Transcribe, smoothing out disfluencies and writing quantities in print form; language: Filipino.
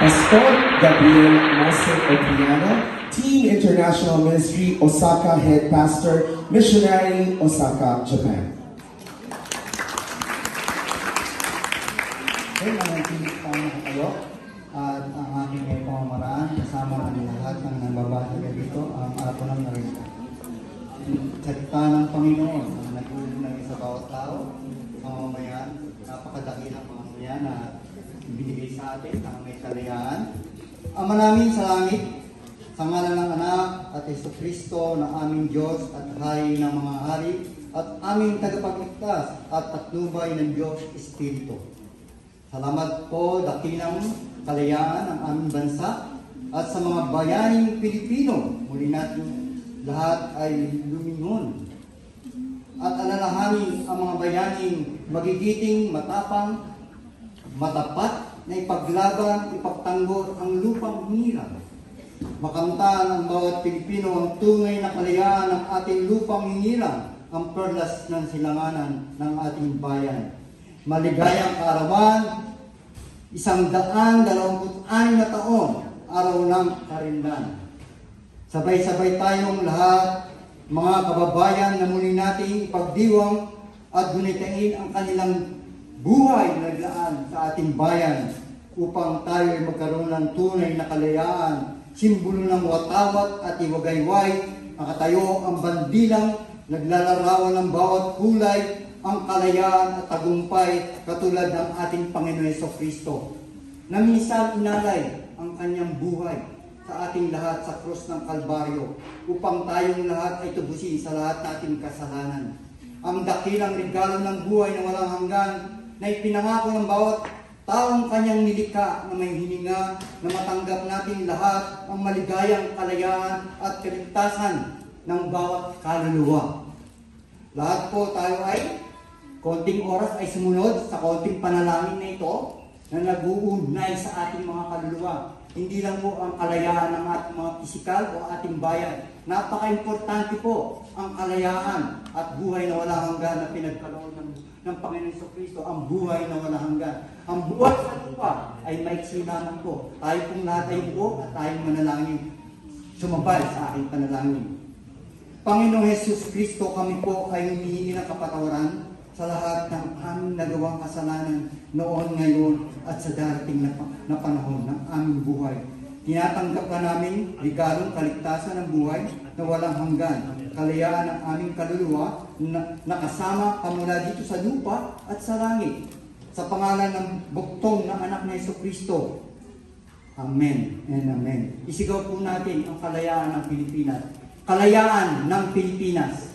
Pastor Gabriel Mose Opiana, Team International Ministry, Osaka Head Pastor, Missionary, Osaka, Japan. Okay, manatinig po kayo at ang aking may pamamaraan kasama ang lahat ng nababasa dito ang araw ng narito. Salita ng Panginoon ang nagulong ng isa bawat tao, mamamayan, napakadakilang mamamayan na binigay sa atin ang may kalayaan. Ama namin sa langit, sa ngalan ng Anak at Jesucristo na aming Diyos at Hari ng mga hari at aming tagapagligtas at patnubay ng Diyos Espiritu. Salamat po dakilang kalayaan ng aming bansa at sa mga bayaning Pilipino. Muli natin lahat ay lumingon at alalahanin ang mga bayaning magigiting, matapang, matapat na ipaglaban, ipagtanggol ang lupang hinirang. Makamtan ang bawat Pilipino ang tunay na kalayaan ng ating lupang hinirang, ang perlas ng silanganan ng ating bayan. Maligayang kaarawan, 126 na taon, araw ng Karinlan. Sabay-sabay tayong lahat, mga kababayan, na muli nating ipagdiwang at gunitain ang kanilang buhay na naglaan sa ating bayan upang tayo ay magkaroon ng tunay na kalayaan, simbolo ng watawat at iwagayway, nakatayo ang bandilang naglalarawan ng bawat kulay, ang kalayaan at tagumpay katulad ng ating Panginoon Jesucristo na minsan inalay ang kanyang buhay sa ating lahat sa krus ng Kalbaryo upang tayong lahat ay tubusin sa lahat nating kasalanan. Ang dakilang regalo ng buhay na walang hanggan na ipinangako ng bawat taong kanyang nilikha na may hininga na matanggap natin lahat ang maligayang kalayaan at kaligtasan ng bawat kaluluwa. Lahat po tayo ay konting oras ay sumunod sa konting panalangin na ito na nag-uugnay sa ating mga kaluluwa. Hindi lang po ang kalayaan ng ating mga pisikal o ating bayan. Napaka-importante po ang kalayaan at buhay na walang hanggan na pinagkaloob ng Panginoon Jesucristo, ang buhay na walang hanggan. Ang buhay sa lupa ay maiksi lamang po. Tayo pong lahat ay buo at tayong manalangin. Sumabay sa aking panalangin. Panginoong Jesus Kristo, kami po ay humihingi ng kapatawaran sa lahat ng aming nagawang kasalanan noon, ngayon, at sa darating na panahon ng aming buhay. Tinatanggap ka namin regalong kaligtasan ng buhay na walang hanggan, kalayaan ng aming kaluluwa na nakasama pamula dito sa lupa at sa langit. Sa pangalan ng buktong ng anak na Jesucristo. Amen and amen. Isigaw po natin ang kalayaan ng Pilipinas. Kalayaan ng Pilipinas.